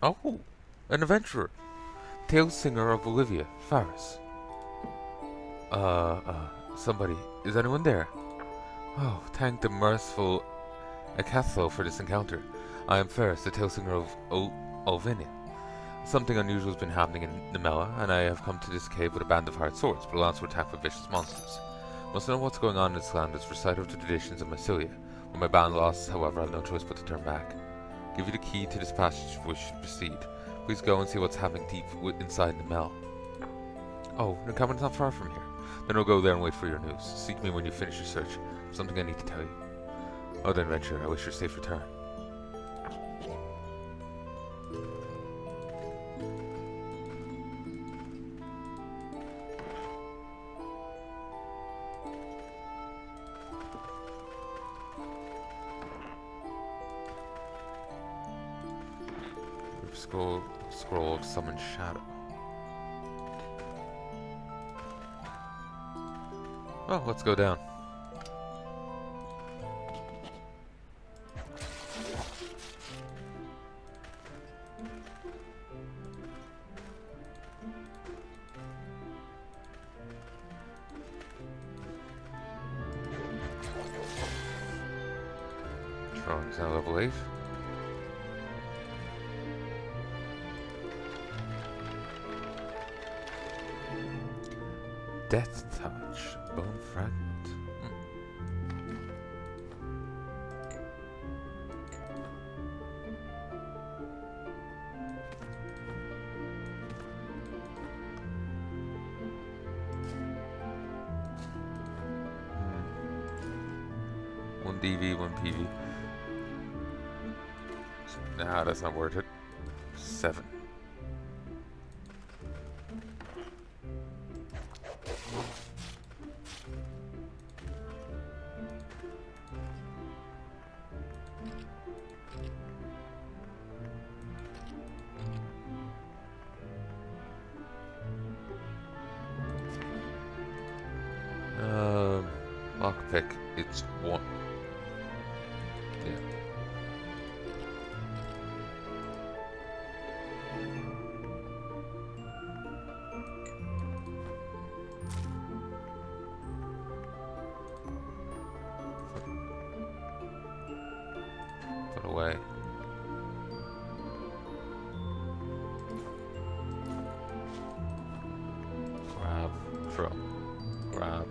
Oh, an adventurer. Tale singer of Bolivia, Faris. Somebody. Is anyone there? Oh, thank the merciful Acathlo for this encounter. I am Faris, the tale singer of Olvinia. Something unusual has been happening in Nemela, and I have come to this cave with a band of hard swords, but allowed to attack by vicious monsters. Must know what's going on in this land as reciter of the traditions of Mysilia. When my band lost, however, I have no choice but to turn back. Give you the key to this passage if you wish to proceed. Please go and see what's happening deep inside Nemela. Oh, Nakaman's not far from here. Then I'll go there and wait for your news. Seek me when you finish your search. There's something I need to tell you. Oh, then, adventurer, I wish you a safe return. Scroll of Summon Shadow. Oh, let's go down. Drawing's now level 8. Death Touch, Bone Fragment. One DV, one PV. Nah, that's not worth it. 7. Lockpick, it's 1. Yeah. Put away. Grab, throw, grab.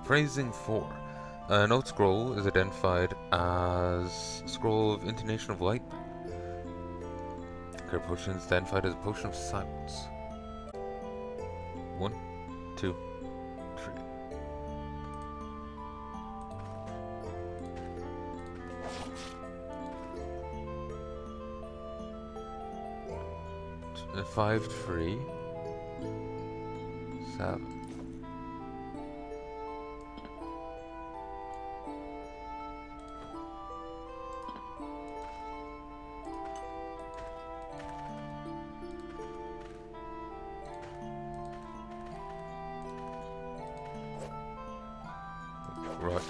Phrasing 4. An oath scroll is identified as Scroll of Intonation of Light. Current potion is identified as a Potion of Silence. 1, 2, 3. Uh, 5, 3, 7. Rush.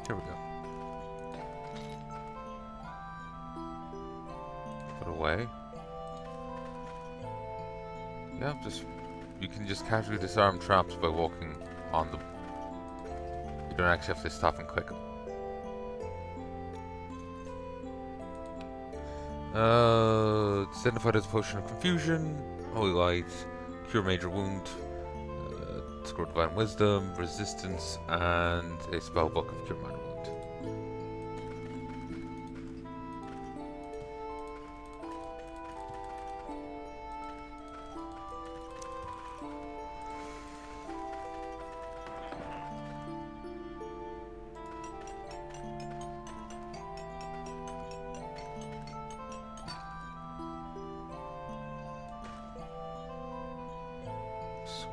Here we go. way. Yeah, you can just casually disarm traps by walking on them. You don't actually have to stop and click them. It's identified as a potion of confusion, holy light, cure major wound, score divine wisdom, resistance, and a spell book of cure minor wound.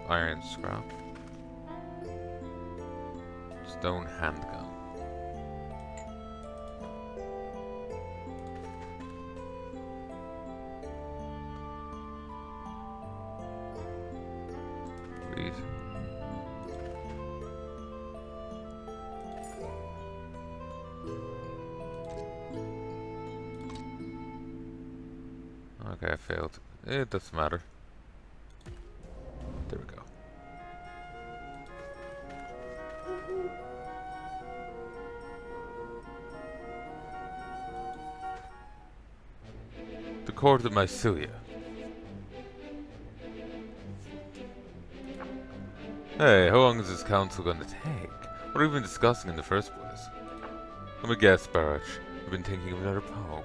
Iron scrap. Stone handgun. Read. Okay, I failed. It doesn't matter. There we go. The court of Mysilia. Hey, how long is this council going to take? What are we even discussing in the first place? Let me guess, Barrach. You've been thinking of another poem.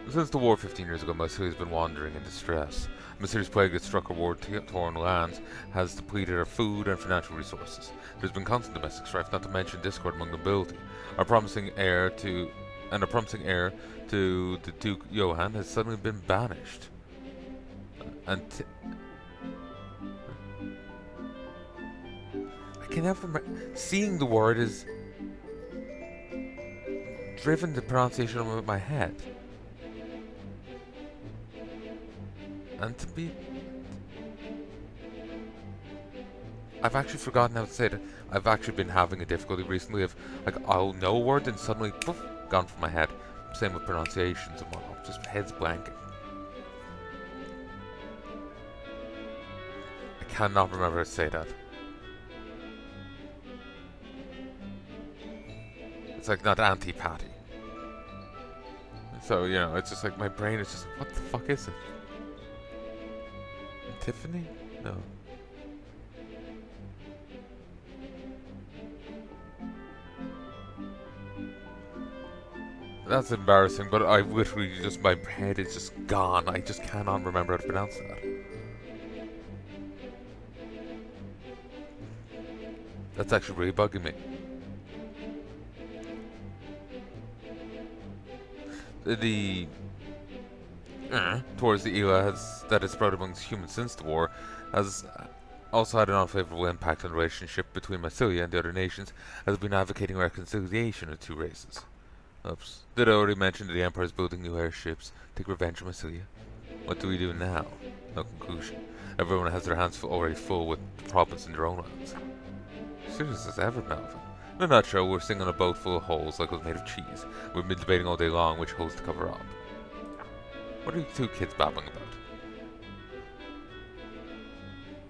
Since the war 15 years ago, Mysilia has been wandering in distress. A mysterious plague that struck our war-torn lands has depleted our food and financial resources. There's been constant domestic strife, not to mention discord among the nobility. Our promising heir to the Duke Johann has suddenly been banished. And I can never remember. Seeing the word is driven the pronunciation of my head. And to be... I've actually forgotten how to say it. I've actually been having a difficulty recently of, like, I'll know a word and suddenly, poof, gone from my head. Same with pronunciations and whatnot. Just head's blanking. I cannot remember how to say that. It's like not anti-patty. So, you know, it's just like my brain is just, what the fuck is it? Tiffany? No. That's embarrassing, but I literally just, my head is just gone. I just cannot remember how to pronounce that. That's actually really bugging me. The towards the Ela that has spread amongst humans since the war has also had an unfavorable impact on the relationship between Mysilia and the other nations, has been advocating reconciliation of two races. Oops. Did I already mention that the Empire is building new airships to take revenge on Mysilia? What do we do now? No conclusion. Everyone has their hands already full with the problems in their own lands. Serious as ever, Melvin. In a nutshell, we're sitting on a boat full of holes like it was made of cheese. We've been debating all day long which holes to cover up. What are you two kids babbling about?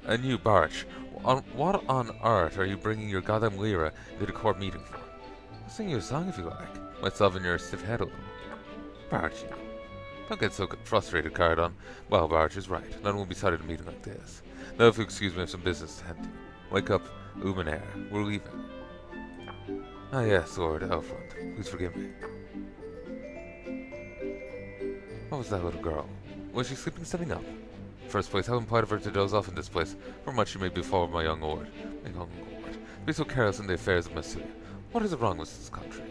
And you, Barch, what on earth are you bringing your goddamn Lyra into the court meeting for? I'll sing you a song if you like. Might soften your stiff head a little. Barch, you know. Don't get so frustrated, Cardon. Well, Barch is right. None will be cited at a meeting like this. Now, if you excuse me, I have some business to tend to. Wake up, Umaner. We're leaving. Ah, yes, Lord Elfland. Please forgive me. What was that little girl? Was she sleeping sitting up? First place, how implied of her to doze off in this place, for much she may befall my young lord. My young lord. Be so careless in the affairs of Mysilia. What is wrong with this country?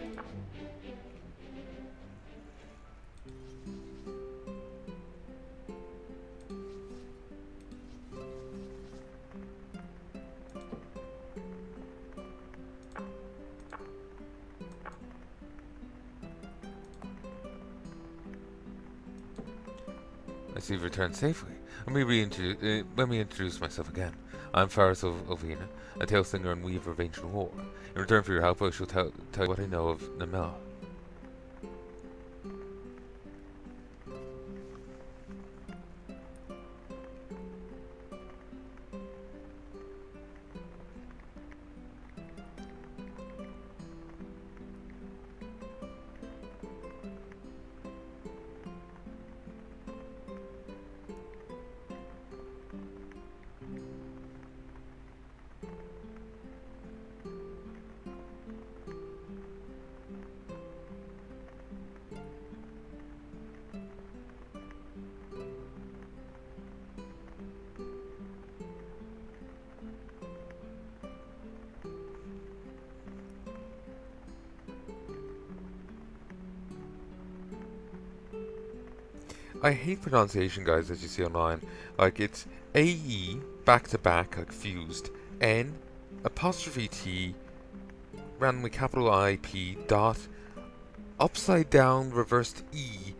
I see you've returned safely. Let me introduce myself again. I'm Faris Ovina, a tale singer and weaver of ancient lore. In return for your help, I shall tell you what I know of Namela. I hate pronunciation guides that you see online. Like it's AE back to back, like fused, N apostrophe T randomly capital IP dot upside down reversed E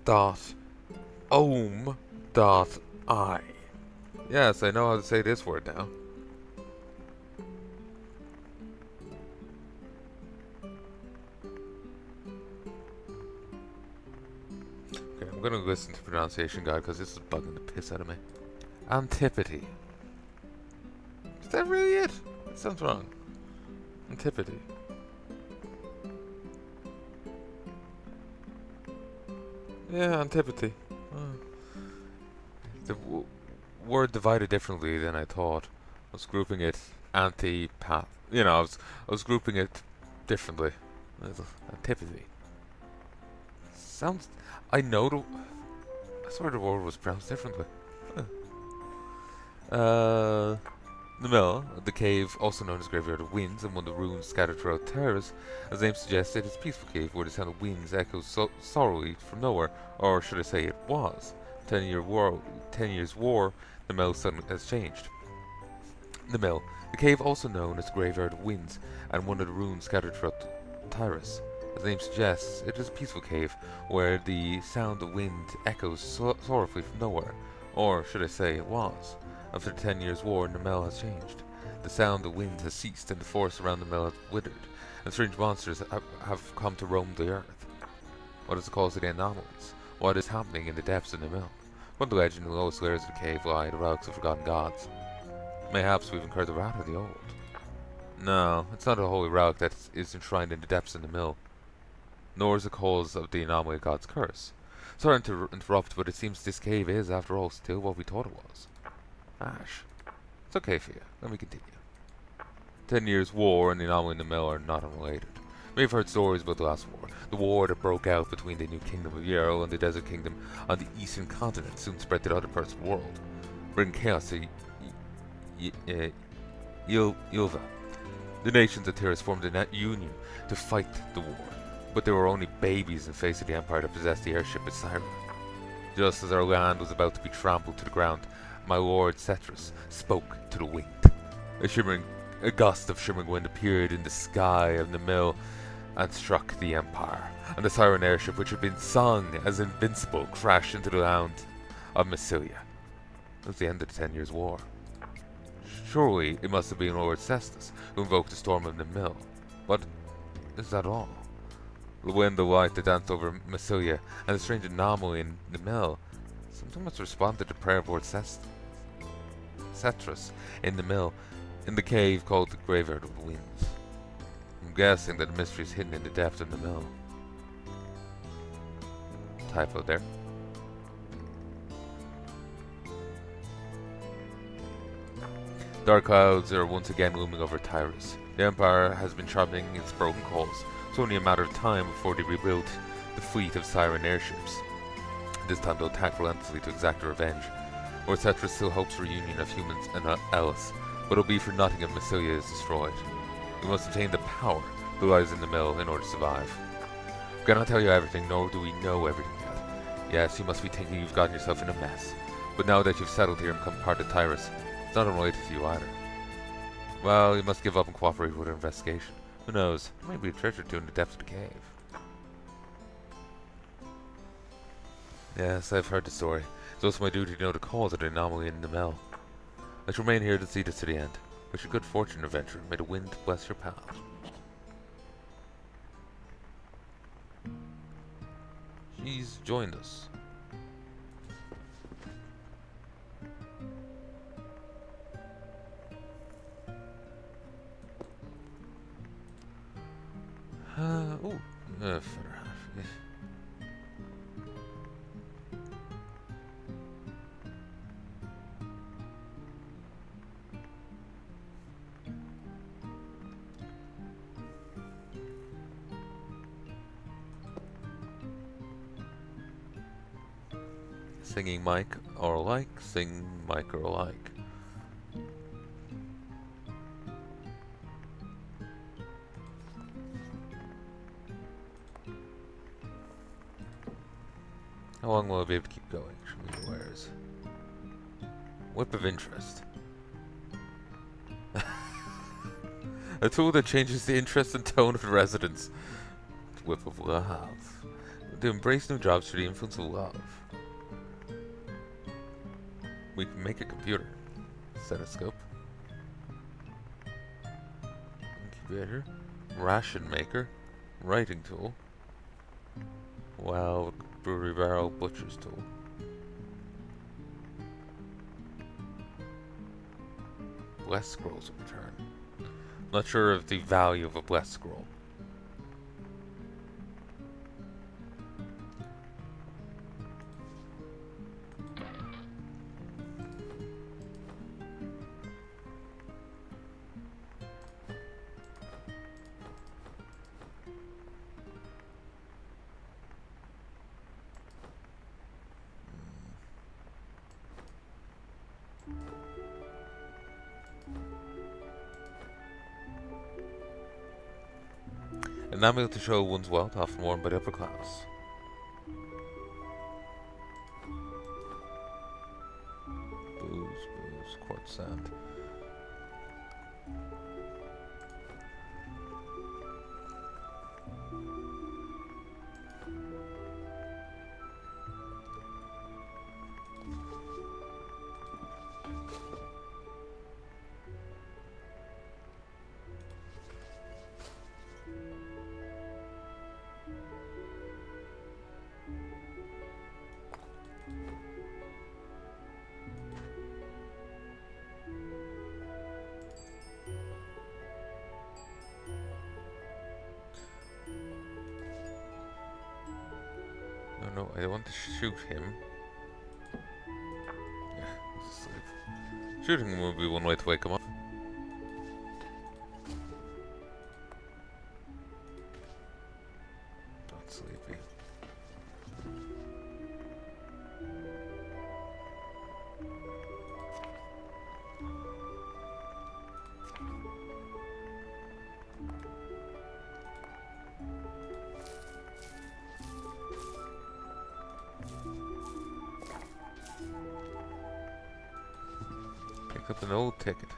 dot ohm dot I. Yes, I know how to say this word now. Okay, I'm gonna listen to pronunciation guide because this is bugging the piss out of me. Antipathy. Is that really it? It sounds wrong. Antipathy. Yeah, antipathy. The word divided differently than I thought. I was grouping it anti-path. You know, I was grouping it differently. Antipathy. Sounds. I know the. I swear the word was pronounced differently. Uh, the mill, the cave, also known as Graveyard of Winds, and one of the ruins scattered throughout the terrace, as the name suggests, it is a peaceful cave where the sound of winds echoes sorrowfully from nowhere, or should I say it was. 10 years war, the mill suddenly has changed. The mill, the cave also known as the Graveyard of Winds, and one of the ruins scattered throughout the terrace. As the name suggests, it is a peaceful cave where the sound of wind echoes sorrowfully from nowhere, or should I say it was. After the 10 years' war, the mill has changed. The sound of wind has ceased, and the forest around the mill has withered, and strange monsters have come to roam the earth. What is the cause of the anomalies? What is happening in the depths of the mill? One legend, in the lowest layers of the cave lie the relics of forgotten gods. Mayhaps we've incurred the wrath of the old. No, it's not a holy relic that is enshrined in the depths of the mill, nor is the cause of the anomaly of God's curse. Sorry to interrupt, but it seems this cave is, after all, still what we thought it was. Ash. It's okay for you. Let me continue. 10 years' war and the anomaly in the mill are not unrelated. We've heard stories about the last war. The war that broke out between the new kingdom of Yarrow and the desert kingdom on the eastern continent soon spread to other parts of the world, bringing chaos to Ylva. The nations of Tiras formed a net union to fight the war, but they were only babies in face of the empire that possessed the airship at Syra. Just as our land was about to be trampled to the ground, my lord Cetrus spoke to the wind. A gust of shimmering wind appeared in the sky of the mill and struck the empire, and the siren airship, which had been sung as invincible, crashed into the land of Mysilia. It was the end of the 10 years' war. Surely it must have been Lord Cestus who invoked the storm of the mill. But is that all? The wind of light that danced over Mysilia and the strange anomaly in the mill. Something must respond to the prayer of Lord Cetrus in the mill, in the cave called the Graveyard of the Winds. I'm guessing that the mystery is hidden in the depth of the mill. Typo there. Dark clouds are once again looming over Tyrus. The Empire has been sharpening its broken cause. It's only a matter of time before they rebuild the fleet of siren airships. This time they'll attack relentlessly to exact their revenge. Lord Cetrus still hopes for a union of humans and Ellis, but it'll be for nothing if Mysilia is destroyed. We must obtain the power that lies in the mill in order to survive. We cannot tell you everything, nor do we know everything yet. Yes, you must be thinking you've gotten yourself in a mess, but now that you've settled here and become part of Tyrus, it's not unrelated to you either. Well, you must give up and cooperate with our investigation. Who knows, there might be a treasure too in the depths of the cave. Yes, I've heard the story. It's also my duty to know the cause of the anomaly in the mill. I shall remain here to see this to the end. Wish you good fortune, adventurer. May the wind bless your path. She's joined us. Further half. Singing mic or alike, sing mic or alike. How long will I be able to keep going? Show me the wares. Whip of interest. A tool that changes the interest and tone of the residents. Whip of love. To embrace new jobs through the influence of love. We can make a computer. Stethoscope. Incubator. Ration maker. Writing tool. Wow, brewery barrel, butcher's tool. Blessed scrolls in return. Not sure of the value of a blessed scroll. An amulet to show one's wealth, often worn by the upper class. Booze, quartz sand. No, I don't want to shoot him. Yeah, he's asleep. Shooting him would be one way to wake him up. Not sleepy. Pick up an old ticket.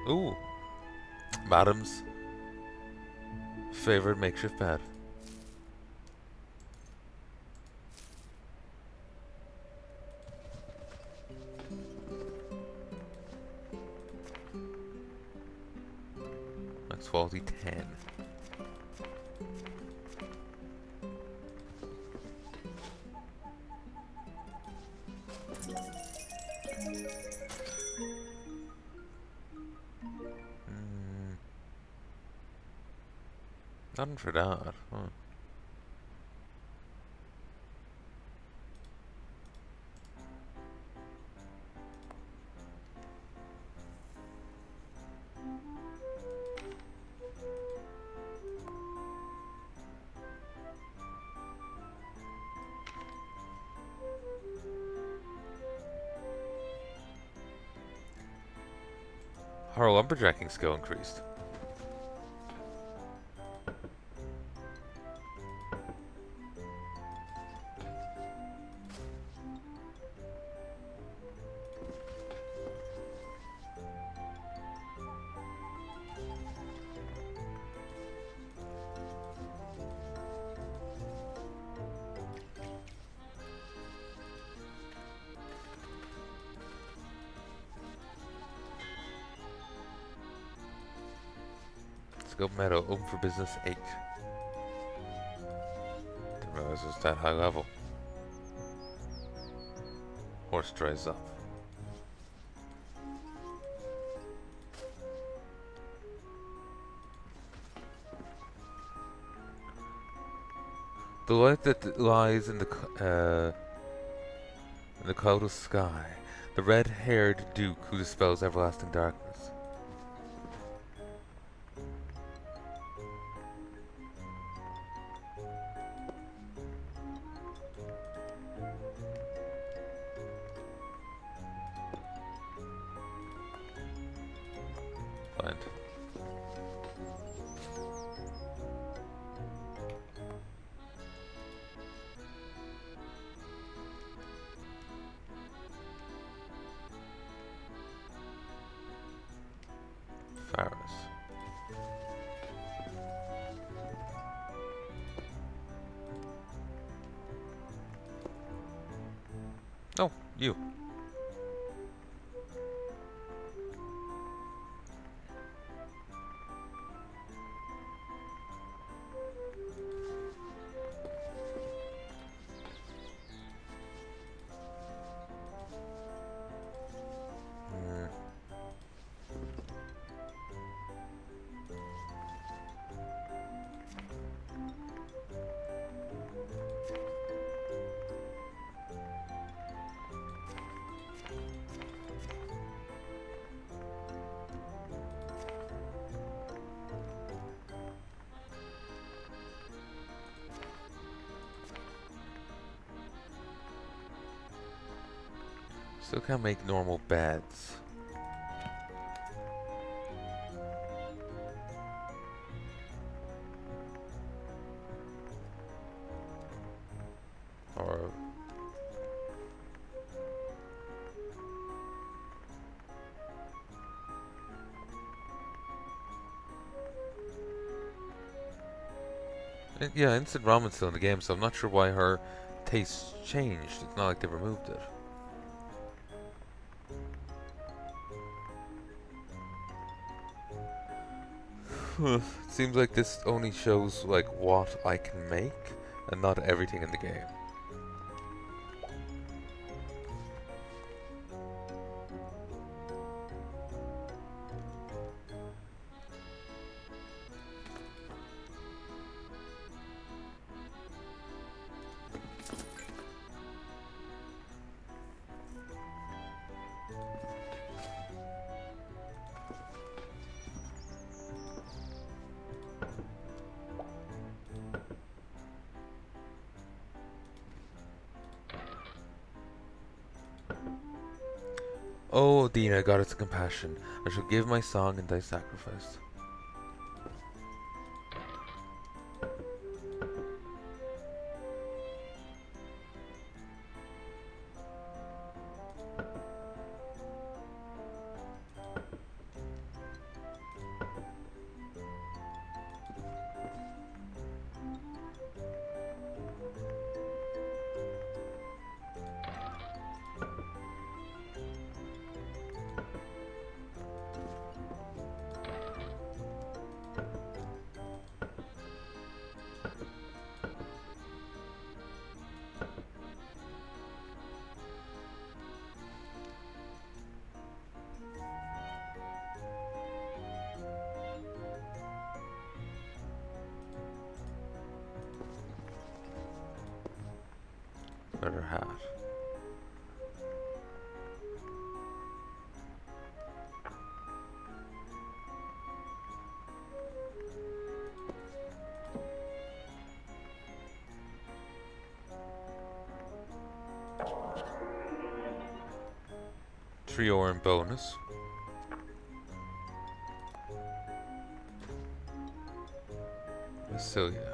Ooh. Madam's favorite makeshift bed. Max quality 10. Nothing for that, huh? Our lumberjacking skill increased. Scope Meadow, open for business 8. Didn't realize it was that high level. Horse dries up. The light that lies in the cloudless sky. The red-haired duke who dispels everlasting darkness. Find. Faris. Oh, you. Still can't make normal beds. Or yeah, instant ramen's still in the game, so I'm not sure why her taste changed. It's not like they removed it. It seems like this only shows like what I can make and not everything in the game. Oh, Dina, goddess of compassion, I shall give my song and thy sacrifice. Better hat. Trio and bonus. Mysilia.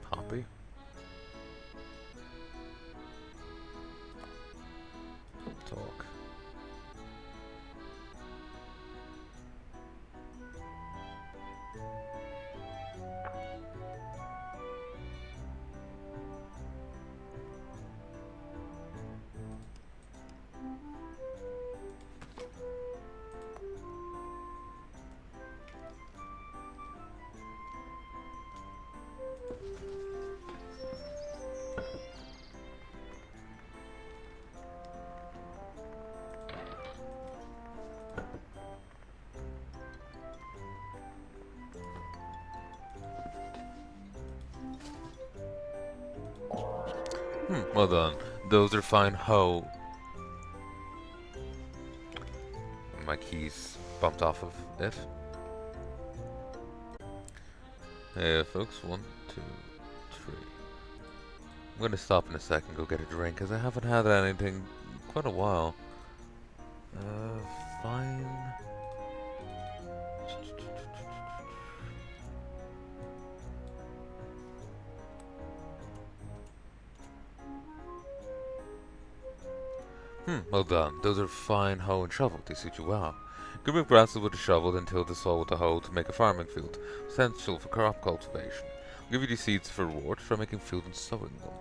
Poppy. Talk. Well done. Those are fine hoe. My keys bumped off of it. Hey, folks. 1, 2, 3. I'm gonna stop in a second, go get a drink, because I haven't had anything in quite a while. Fine. Well done. Those are fine hoe and shovel. They suit you well. You can move grasses with a shovel, then till the soil with a hoe to make a farming field, essential for crop cultivation. I'll give you these seeds for reward for making food and sowing them.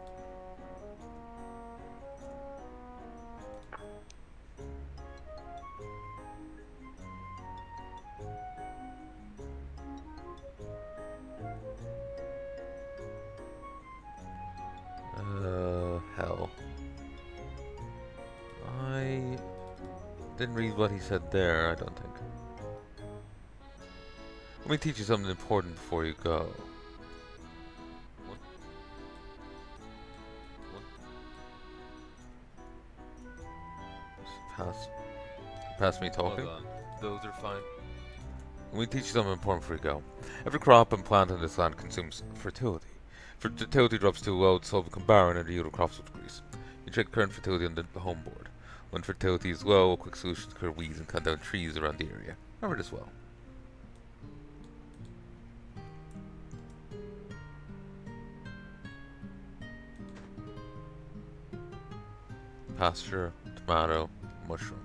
Hell. I didn't read what he said there, I don't think. Let me teach you something important before you go. What? Pass. Pass me talking? Hold on. Those are fine. Let me teach you something important before you go. Every crop and plant on this land consumes fertility. If fertility drops too low, the soil becomes barren and the yield of crops will decrease. You check current fertility on the home board. When fertility is low, a quick solution is to clear weeds and cut down trees around the area. Remember this well. Pasture, tomato, mushroom.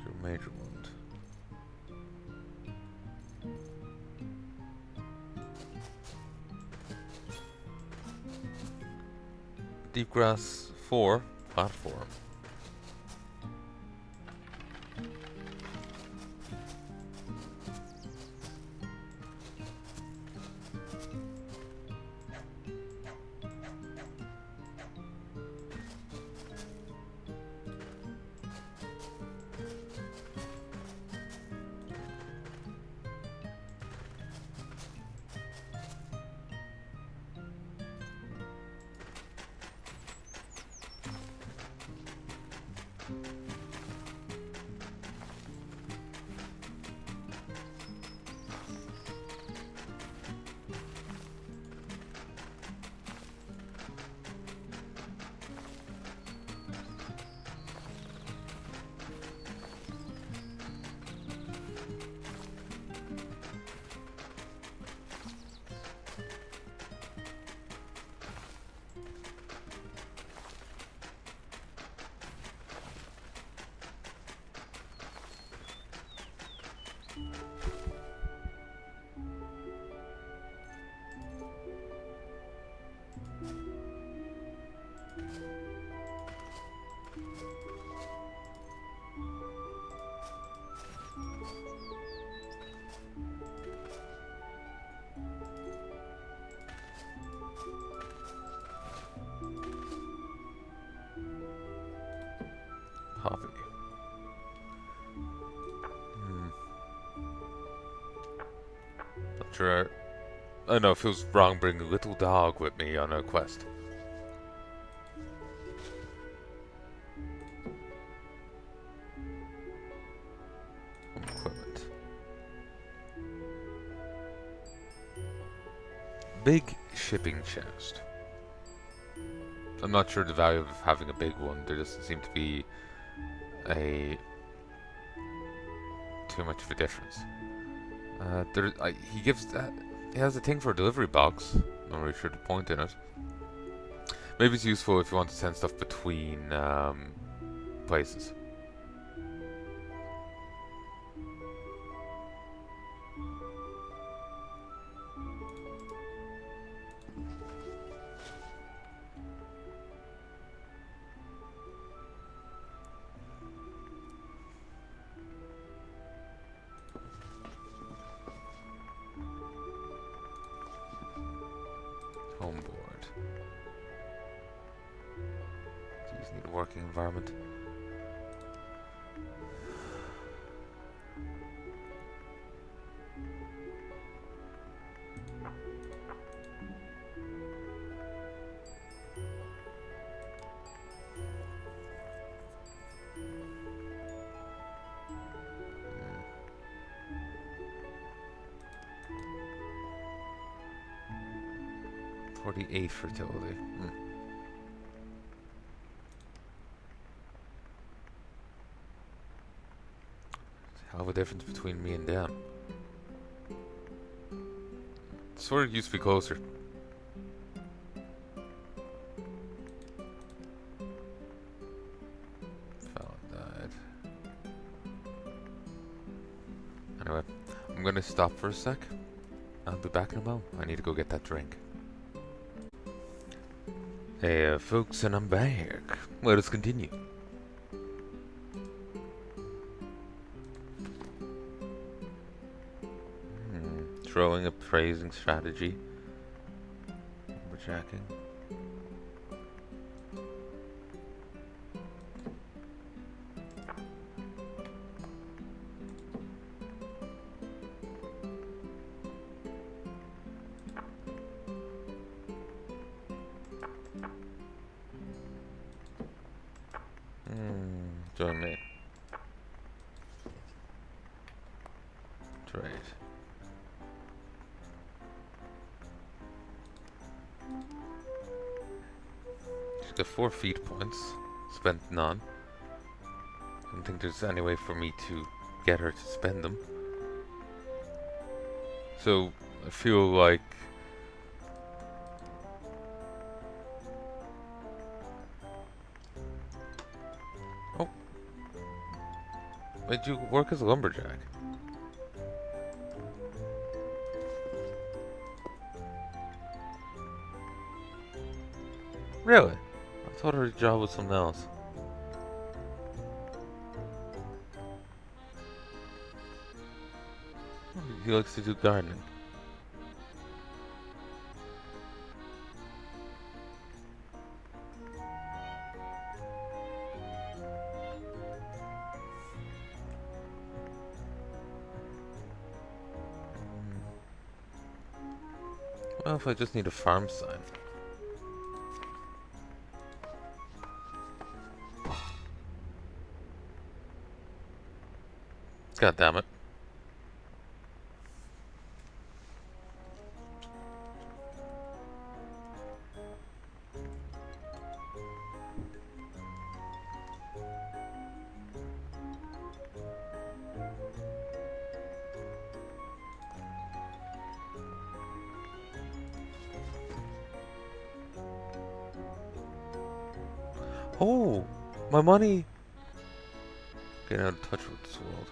Your major wound. Deep grass 4, platform. Hobby. Not sure. I don't know, it feels wrong bringing a little dog with me on a quest. Equipment. Big shipping chest. I'm not sure the value of having a big one. There doesn't seem to be too much of a difference. He has a thing for a delivery box. Not really sure the point in it. Maybe it's useful if you want to send stuff between places. Home board. These need a working environment. 48 fertility. Hell of a difference between me and them. Sort of used to be closer. Palanai. Anyway, I'm gonna stop for a sec. I'll be back in a moment. I need to go get that drink. Hey, folks, and I'm back. Let us continue. Throwing a praising strategy. Lumberjacking. Join me. Trade. She's got 4 feet points. Spent none. I don't think there's any way for me to get her to spend them. So, I feel like... Oh. Did you work as a lumberjack? Really? I thought her job was something else. He likes to do gardening. Well, if I just need a farm sign. God damn it. Oh, my money! Get out of touch with this world.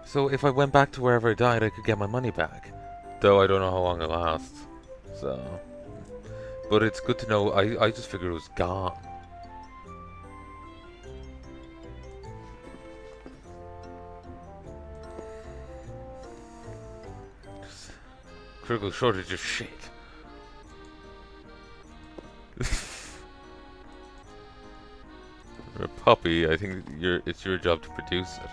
So if I went back to wherever I died, I could get my money back. Though I don't know how long it lasts. So... But it's good to know. I just figured it was gone. Just critical shortage of shit. You're a puppy. I think it's your job to produce it.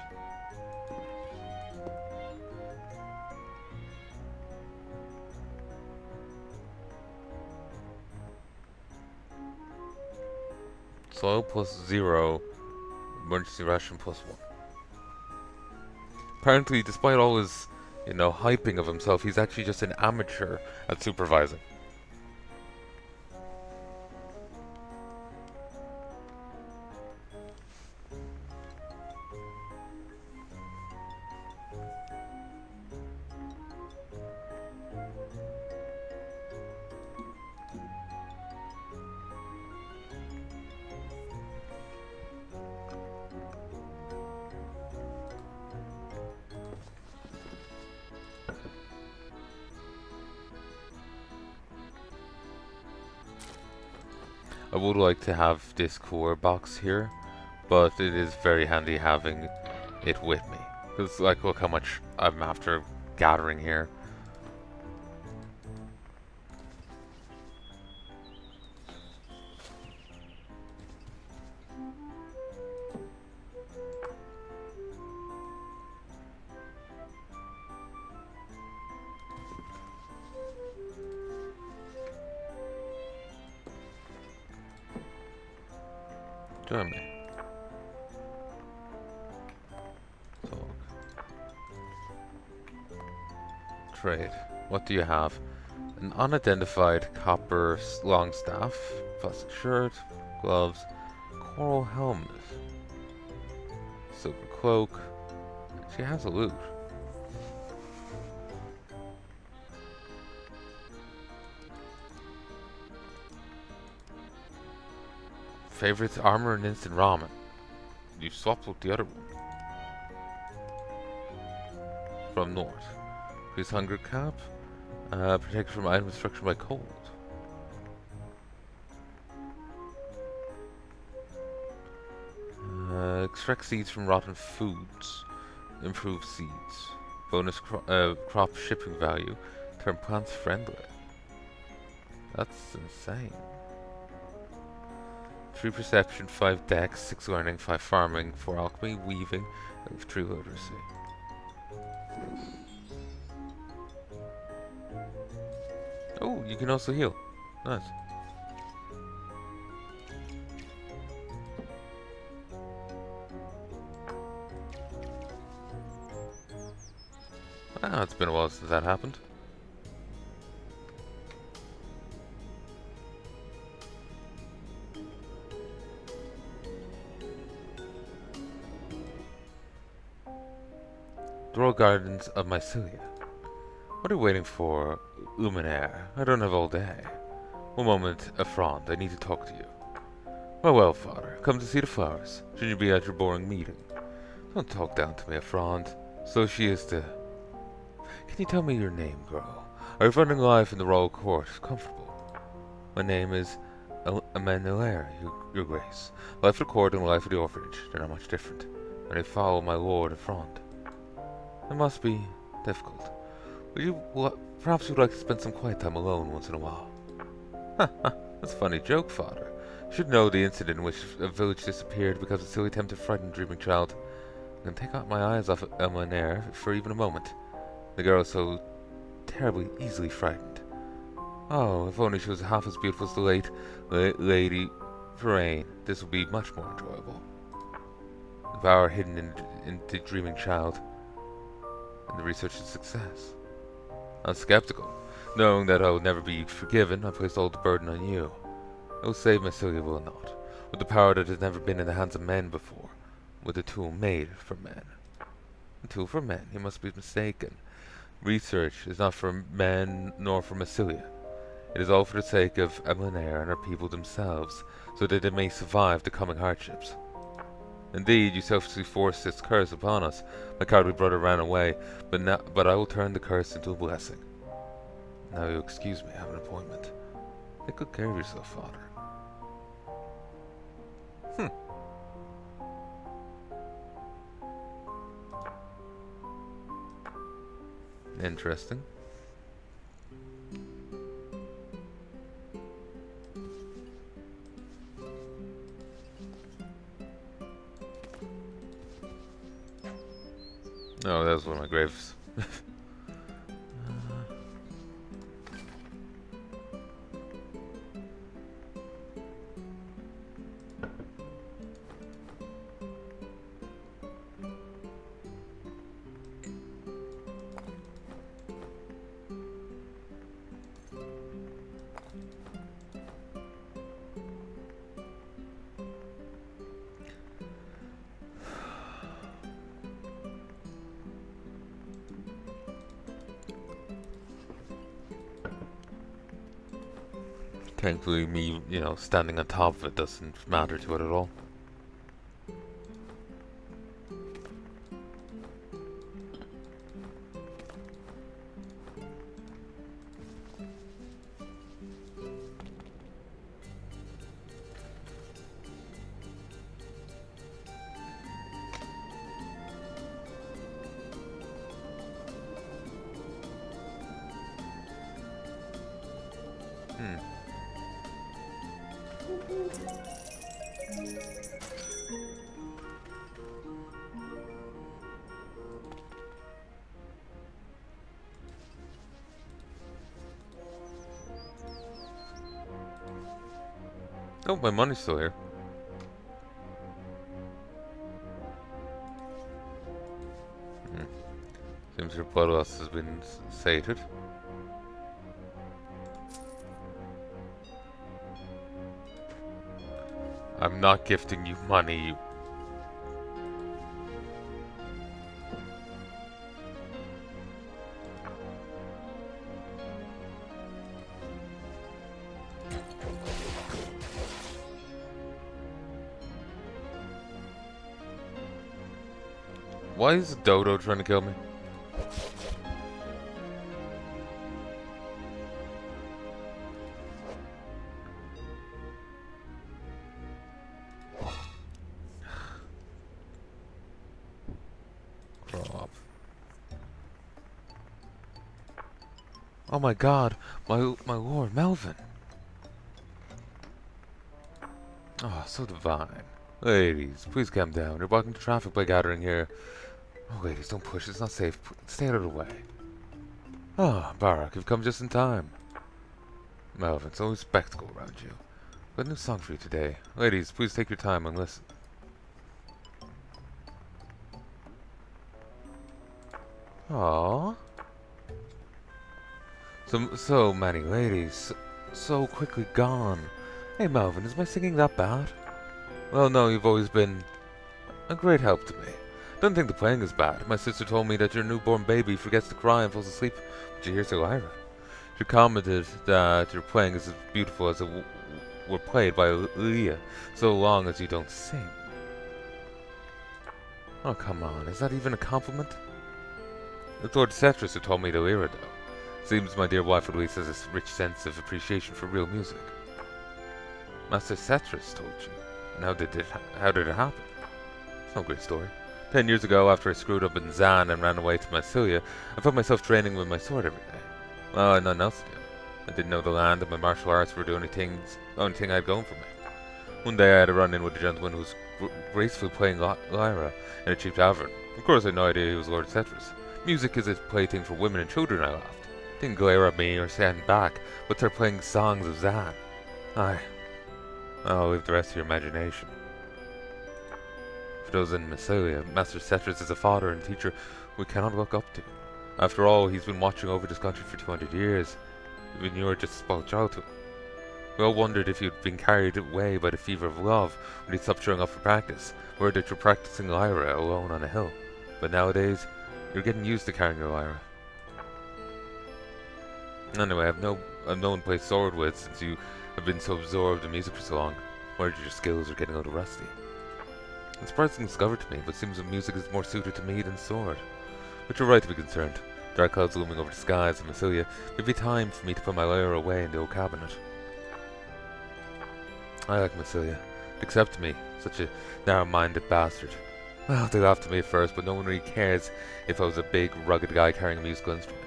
Soil +0, emergency ration +1. Apparently, despite all his, hyping of himself, he's actually just an amateur at supervising. I would like to have this core box here, but it is very handy having it with me. Because, like, look how much I'm after gathering here. Join me. Talk. Trade. What do you have? An unidentified copper long staff, plastic shirt, gloves, coral helmet, silver cloak. She has a loot. Favorites armor and instant ramen. You swapped with the other one. From north. Increase hunger cap. Protect from item destruction by cold. Extract seeds from rotten foods. Improve seeds. Bonus crop shipping value. Turn plants friendly. That's insane. 3 perception, 5 dex, 6 learning, 5 farming, 4 alchemy, weaving, and 3 literacy. Oh, you can also heal. Nice. Ah, it's been a while since that happened. The Royal Gardens of Mysilia. What are you waiting for, Luminaire? I don't have all day. One moment, Affront, I need to talk to you. Well, father, come to see the flowers. Shouldn't you be at your boring meeting? Don't talk down to me, Affront. So she is the... Can you tell me your name, girl? Are you finding life in the royal court comfortable? My name is Emmanuel, your grace. Life at the court and life at the orphanage, they're not much different. When I follow my lord Affront. It must be difficult. Perhaps you'd like to spend some quiet time alone once in a while. That's a funny joke, father. You should know the incident in which a village disappeared because of a silly attempt to frighten a dreaming child. I can take out my eyes off Elin for even a moment. The girl is so terribly easily frightened. Oh, if only she was half as beautiful as the late Lady Parain, this would be much more enjoyable. The power hidden in the dreaming child, and the research's success. I'm skeptical. Knowing that I will never be forgiven, I placed all the burden on you. It will save Mysilia, will it not? With the power that has never been in the hands of men before. With a tool made for men. A tool for men? You must be mistaken. Research is not for men nor for Mysilia. It is all for the sake of Palanai and our people themselves, so that they may survive the coming hardships. Indeed, you selfishly forced this curse upon us. My cowardly brother ran away, but I will turn the curse into a blessing. Now you'll excuse me, I have an appointment. Take good care of yourself, father. Interesting. Oh, that was one of my graves. Thankfully, me, standing on top of it doesn't matter to it at all. Hmm. Oh, my money's still here. Hmm. Seems your blood loss has been sated. I'm not gifting you money, you... Why is Dodo trying to kill me? Crop. Oh my god, my lord, Melvin. Oh, so divine. Ladies, please calm down. You're blocking traffic by gathering here. Oh, ladies, don't push. It's not safe. Stay out of the way. Ah, Barak, you've come just in time. Melvin, it's always spectacle around you. Got a new song for you today. Ladies, please take your time and listen. Aww. So many ladies, so quickly gone. Hey Melvin, is my singing that bad? Well, no, you've always been a great help to me. Don't think the playing is bad. My sister told me that your newborn baby forgets to cry and falls asleep when she hears Elira. She commented that your playing is as beautiful as it were played by Leah, so long as you don't sing. Oh, come on, is that even a compliment? It's Lord Cetrus who told me to Elira, though. Seems my dear wife at least has a rich sense of appreciation for real music. Master Cetrus told you. And how did it happen? It's no great story. 10 years ago, after I screwed up in Zan and ran away to Mysilia, I found myself training with my sword every day. Well, I had nothing else to do. I didn't know the land, and my martial arts were the only thing I had going for me. One day I had a run-in with a gentleman who was gracefully playing lyra in a cheap tavern. Of course, I had no idea he was Lord Cetrus. Music is a plaything for women and children, I laughed. Didn't glare at me or stand back, but they're playing songs of Zan. I'll leave the rest to your imagination. For those in Mysilia, Master Cetrus is a father and teacher we cannot look up to. After all, he's been watching over this country for 200 years. Even you were just a spoiled child to him. We all wondered if you'd been carried away by the fever of love when he stopped showing up for practice, or that you're practicing lyra alone on a hill. But nowadays, you're getting used to carrying your lyra. Anyway, I've no one to play sword with since you have been so absorbed in music for so long. Where your skills are getting a little rusty. It's surprising discovered to me, but seems that music is more suited to me than sword. But you're right to be concerned. Dark clouds looming over the skies in Mysilia. May be time for me to put my lyra away in the old cabinet. I like Mysilia. Except me, such a narrow-minded bastard. Well, they laughed at me at first, but no one really cares if I was a big, rugged guy carrying a musical instrument.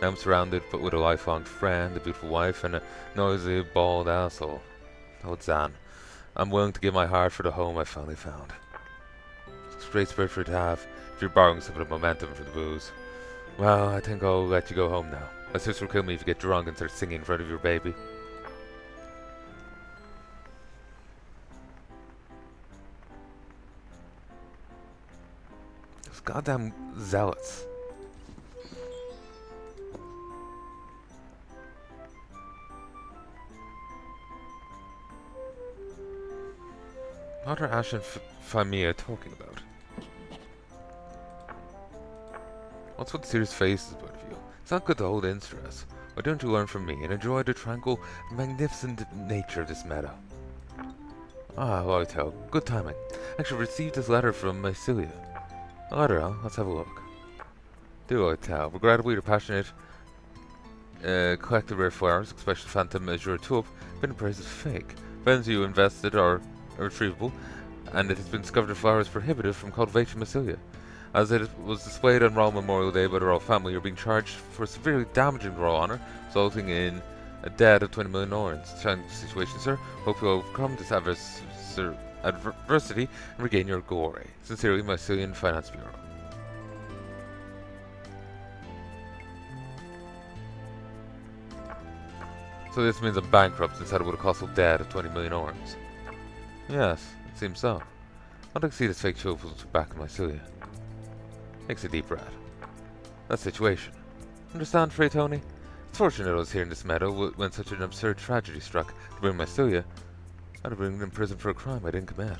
Now I'm surrounded, but with a lifelong friend, a beautiful wife, and a noisy, bald asshole. Oh, Zan. I'm willing to give my heart for the home I finally found. It's a great spirit for it to have, if you're borrowing some of the momentum from the booze. Well, I think I'll let you go home now. My sister will kill me if you get drunk and start singing in front of your baby. Those goddamn zealots. What are Ash and Famia talking about? What's with serious faces, both of you? It's not good to hold in stress. Why don't you learn from me and enjoy the tranquil, magnificent nature of this meadow? Ah, Loyal, good timing. Actually received this letter from Mysilia. A letter, huh? Let's have a look. Dear Loyal, regrettably your passionate collected rare flowers, especially Phantom Azure Tulip, been appraised as fake. Friends you invested are irretrievable, and it has been discovered the flower is prohibited from cultivation in Mysilia. As it was displayed on Royal Memorial Day by the royal family, you're being charged for severely damaging the royal honor, resulting in A debt of 20 million orens. Challenging situation, sir. Hope you overcome this adversity and regain your glory. Sincerely, Mysilia Finance Bureau. So this means I'm bankrupt since I would have cost a debt of 20 million orens. Yes, it seems so. I'd like to see this fake show back in Mysilia. Takes a deep breath. That situation. Understand, Frey Tony? It's fortunate I was here in this meadow when such an absurd tragedy struck. To bring Mysilia, I'd have been in prison for a crime I didn't commit.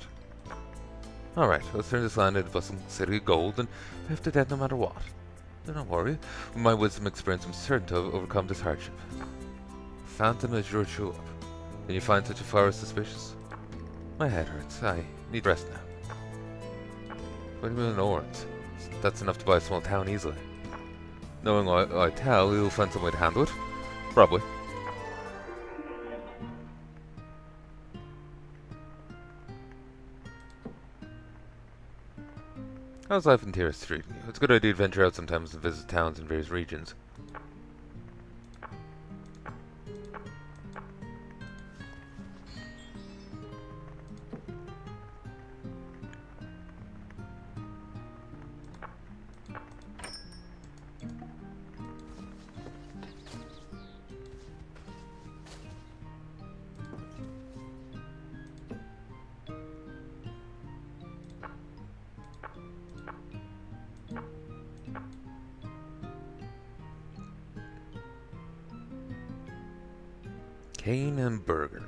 Alright, let's turn this land into a bustling city of gold and pay off the debt no matter what. Do not worry. With my wisdom and experience, I'm certain to overcome this hardship. Phantom as your show up. Can you find such a flower suspicious? My head hurts. I need rest now. 20 million orens. That's enough to buy a small town easily. Knowing what I tell, you'll find some way to handle it. Probably. How's life in Tierra Street? It's a good idea to venture out sometimes and visit towns in various regions. Cane and burger.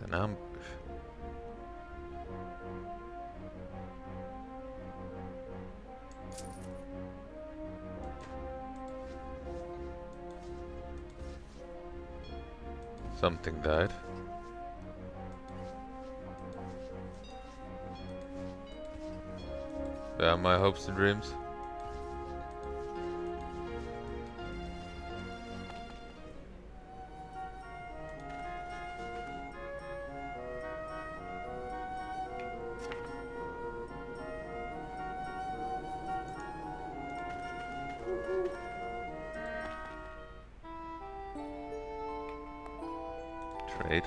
An ambush. Something died. Beyond my hopes and dreams. Trade.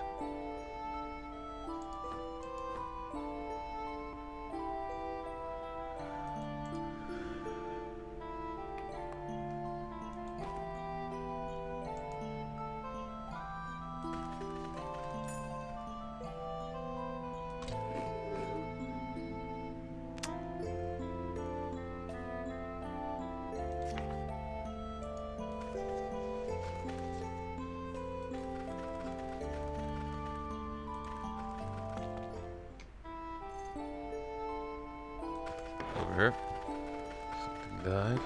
Over here. Something died.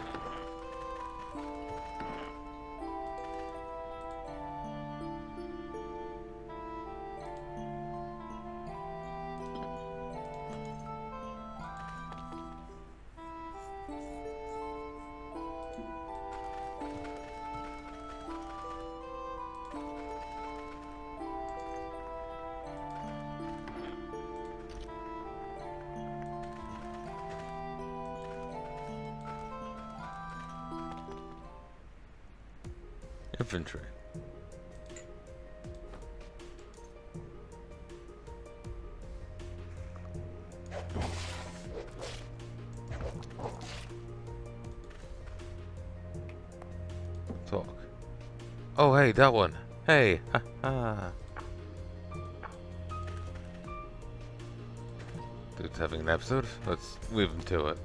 Infantry. Talk. Oh, hey, that one. Hey, ha ha. Dude's having an episode. Let's leave him to it.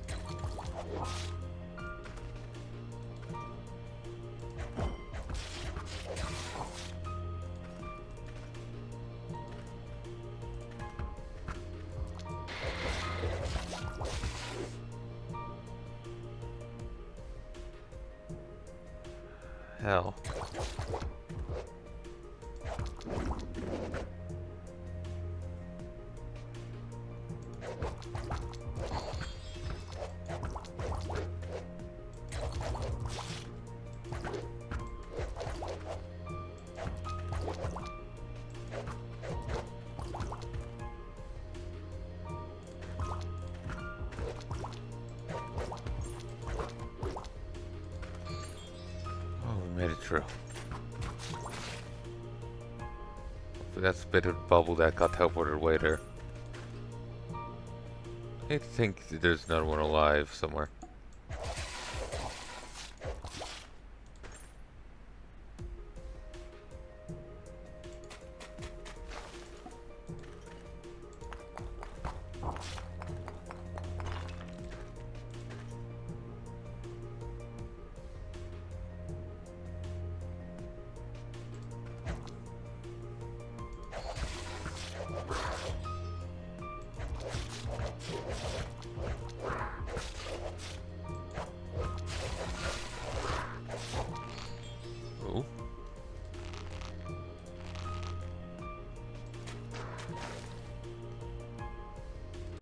Hell. Made it through. But that's a bit of bubble that got teleported away there. I think there's another one alive somewhere.